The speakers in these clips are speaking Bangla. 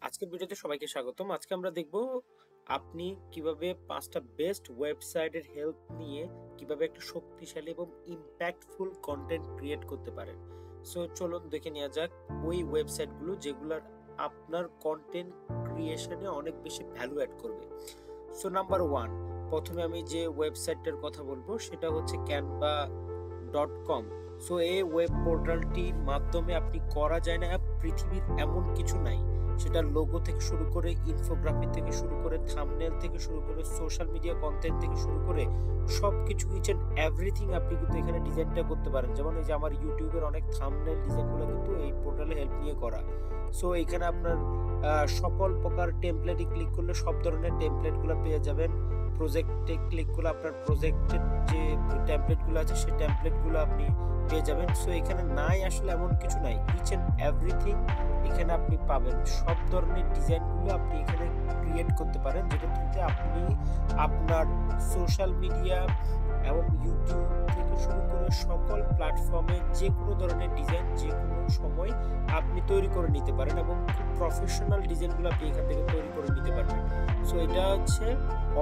আজকের ভিডিওতে সবাইকে স্বাগতম। আজকে আমরা দেখব আপনি কিভাবে 5টা বেস্ট ওয়েবসাইটের হেল্প নিয়ে কিভাবে একটা শক্তিশালী এবং ইম্প্যাক্টফুল কন্টেন্ট ক্রিয়েট করতে পারেন। সো চলুন দেখে নেওয়া যাক ওই ওয়েবসাইটগুলো যেগুলোর আপনার কন্টেন্ট ক্রিয়েশনে অনেক বেশি ভ্যালু অ্যাড করবে। সো নাম্বার 1, প্রথমে আমি যে ওয়েবসাইটটার কথা বলবো সেটা হচ্ছে canva.com। সো এই ওয়েব পোর্টালটির মাধ্যমে আপনি করা যায় না পৃথিবীর এমন কিছু নাই। সেটা লোগো থেকে শুরু করে, ইনফোগ্রাফি থেকে শুরু করে, থাম্বনেল থেকে শুরু করে, সোশ্যাল মিডিয়া কন্টেন্ট থেকে শুরু করে সবকিছু ইচ এন্ড এভরিথিং আপনি কিন্তু এখানে ডিজাইনটা করতে পারেন। যেমন এই যে আমার ইউটিউবের অনেক থাম্বনেল ডিজাইনগুলো কিন্তু এই পোর্টালে হেল্প নিয়ে করা। সো এখানে আপনার সকল প্রকার টেমপ্লেটে ক্লিক করলে সব ধরনের টেমপ্লেটগুলো পেয়ে যাবেন। প্রজেক্টে ক্লিক করলে আপনার প্রজেক্টের যে টেমপ্লেটগুলো আছে সেই টেমপ্লেটগুলো আপনি পেয়ে যাবেন। সো এখানে নাই আসলে এমন কিছু নাই, ইচ এন্ড এভরিথিং এখানে আপনি পাবেন। সব ধরনের ডিজাইনগুলো আপনি এখানে ক্রিয়েট করতে পারেন, যেটা থেকে আপনি আপনার সোশ্যাল মিডিয়া এবং ইউটিউব থেকে শুরু করে সকল প্ল্যাটফর্মে যে কোনো ধরনের ডিজাইন যে কোনো সময় আপনি তৈরি করে নিতে পারেন এবং খুব প্রফেশনাল ডিজাইনগুলো আপনি এখান থেকে তৈরি করে নিতে পারবেন। সো এটা হচ্ছে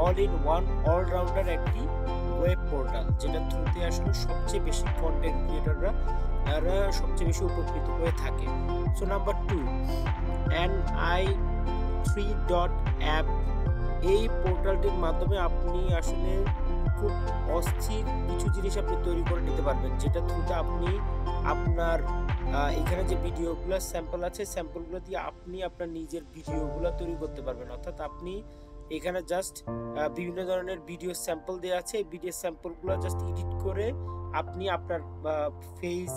অল ইন ওয়ান অলরাউন্ডার একটি ওয়েব পোর্টাল, যেটা থ্রুতে আসলে সবচেয়ে বেশি কন্টেন্ট ক্রিয়েটররা সবচেয়ে বেশি উপকৃত হয়ে থাকে। So number 2, ni3.app। এই পোর্টালটির মাধ্যমে আপনি আসলে খুব অস্থির কিছু জিনিস আপনি তৈরি করে নিতে পারবেন, যেটা থ্রুতে আপনি আপনার এখানে যে ভিডিওগুলো স্যাম্পল আছে স্যাম্পলগুলো দিয়ে আপনি আপনার নিজের ভিডিওগুলো তৈরি করতে পারবেন। অর্থাৎ আপনি এখানে জাস্ট বিভিন্ন ধরনের ভিডিও স্যাম্পল দেওয়া আছে, এই ভিডিও স্যাম্পলগুলো জাস্ট এডিট করে আপনি আপনার ফেস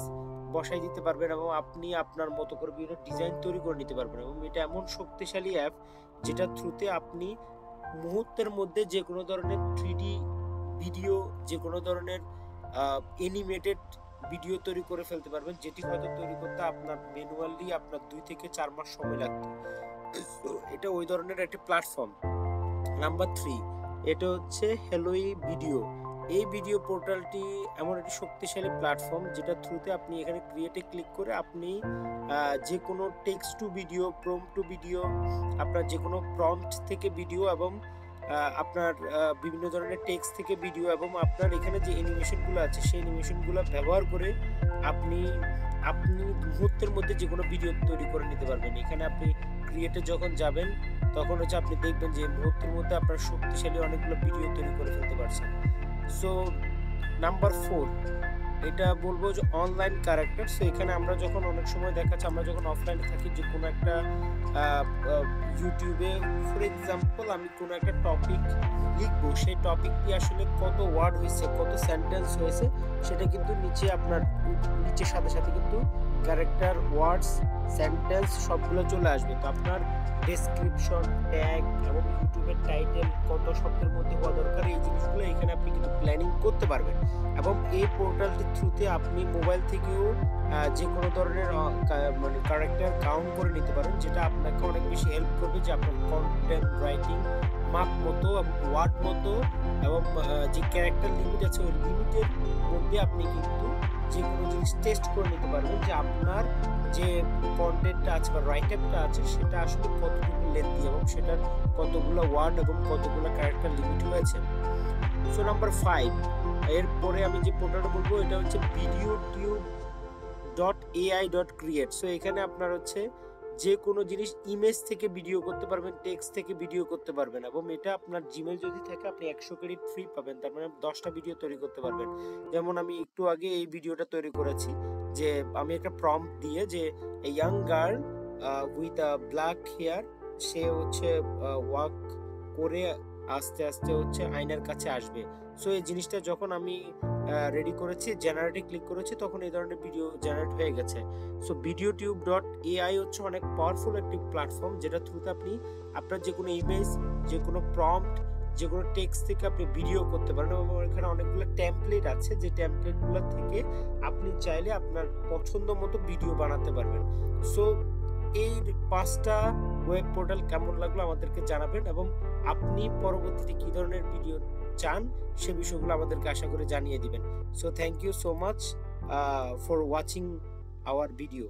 বসাই দিতে পারবেন এবং আপনি আপনার মতো করে বিভিন্ন ডিজাইন তৈরি করে নিতে পারবেন। এবং এটা এমন শক্তিশালী অ্যাপ যেটা থ্রুতে আপনি মুহূর্তের মধ্যে যে কোনো ধরনের 3D ভিডিও, যে কোনো ধরনের অ্যানিমেটেড ভিডিও তৈরি করে ফেলতে পারবেন, যেটি হয়তো তৈরি করতে আপনার ম্যানুয়ালি আপনার 2 থেকে 4 মাস সময় লাগতো। এটা ওই ধরনের একটা প্ল্যাটফর্ম। নাম্বার 3, এটা হচ্ছে হেলোই ভিডিও। এই ভিডিও পোর্টালটি এমন একটি শক্তিশালী প্ল্যাটফর্ম যেটা থ্রুতে আপনি এখানে ক্রিয়েটে ক্লিক করে আপনি যে কোনো text to video, prompt to video, আপনার যে কোনো প্রম্পট থেকে ভিডিও এবং আপনার বিভিন্ন ধরনের টেক্সট থেকে ভিডিও এবং আপনার এখানে যে অ্যানিমেশনগুলো আছে সেই অ্যানিমেশনগুলো ব্যবহার করে আপনি মুহূর্তের মধ্যে যে কোনো ভিডিও তৈরি করে নিতে পারবেন। এখানে আপনি ক্রিয়েটে যখন যাবেন তখন হচ্ছে আপনি দেখবেন যে মুহূর্তের মধ্যে আপনার শক্তিশালী অনেকগুলো ভিডিও তৈরি করে ফেলতে পারছেন। সো নাম্বার 4, এটা বলবো যে অনলাইন ক্যারেক্টার। সো এখানে আমরা যখন অনেক সময় দেখাচ্ছি আমরা যখন অফলাইনে থাকি যে কোনো একটা ইউটিউবে ফর এক্সাম্পল আমি কোনো একটা টপিক লিখবো, সেই টপিকটি আসলে কত ওয়ার্ড হয়েছে, কত সেন্টেন্স হয়েছে সেটা কিন্তু নিচে আপনার নিচের সাথে সাথে কিন্তু ক্যারেক্টার, ওয়ার্ডস, সেন্টেন্স সবগুলো চলে আসবে। তো আপনার ডেসক্রিপশন, ট্যাগ এবং ইউটিউবের টাইটেল কত শব্দের মধ্যে হওয়া দরকার এই জিনিসগুলো এখানে আপনি কিন্তু প্ল্যানিং করতে পারবেন। এবং এই পোর্টালটির থ্রুতে আপনি মোবাইল থেকেও যে কোনো ধরনের মানে ক্যারেক্টার কাউন্ট করে নিতে পারেন, যেটা আপনাকে অনেক বেশি হেল্প করবে যে আপনার কন্টেন্ট রাইটিং মাপ মতো এবং ওয়ার্ড মতো এবং যে ক্যারেক্টার লিমিট আছে ওই লিমিটের মধ্যে আপনি কিন্তু যে কোনো জিনিস টেস্ট করে নিতে পারবেন যে আপনার যে কন্টেন্টটা আছে বা রাইট আপটা আছে সেটা আসলে কতটুকু লেন্থি এবং সেটার কতগুলো ওয়ার্ড এবং কতগুলো ক্যারেক্টার লিমিট হয়েছে। সো নাম্বার 5, এরপরে আমি যে পোর্টালটা বলবো এটা হচ্ছে videotube.ai.create। সো এখানে আপনার হচ্ছে যে কোনো জিনিস ইমেজ থেকে ভিডিও করতে পারবেন, টেক্সট থেকে ভিডিও করতে পারবেন এবং এটা আপনার জিমেল যদি থাকে আপনি 100 ক্রেডিট ফ্রি পাবেন, তার মানে 10টা ভিডিও তৈরি করতে পারবেন। যেমন আমি একটু আগে এই ভিডিওটা তৈরি করেছি যে আমি একটা প্রম্পট দিয়ে যে a young girl with black hair, সে হচ্ছে ওয়াক করে আস্তে আস্তে হচ্ছে আয়নার কাছে আসবে। সো এই জিনিসটা যখন আমি রেডি করেছি, জেনারেটে ক্লিক করেছি, তখন এই ধরনের ভিডিও জেনারেট হয়ে গেছে। সো videotube.ai হচ্ছে অনেক পাওয়ারফুল একটি প্ল্যাটফর্ম যেটা থ্রুতে আপনি আপনার যে কোনো ইমেজ, যে কোনো প্রম্পট, যে কোনো টেক্সট থেকে আপনি ভিডিও করতে পারেন এবং এখানে অনেকগুলো টেমপ্লেট আছে যে টেমপ্লেটগুলো থেকে আপনি চাইলে আপনার পছন্দ মতো ভিডিও বানাতে পারবেন। সো এই 5টা ওয়েব পোর্টাল কেমন লাগলো আমাদেরকে জানাবেন এবং আপনি পরবর্তীতে কি ধরনের ভিডিও চান সে বিষয়গুলো আমাদেরকে আশা করে জানিয়ে দিবেন। So thank you so much for watching our video.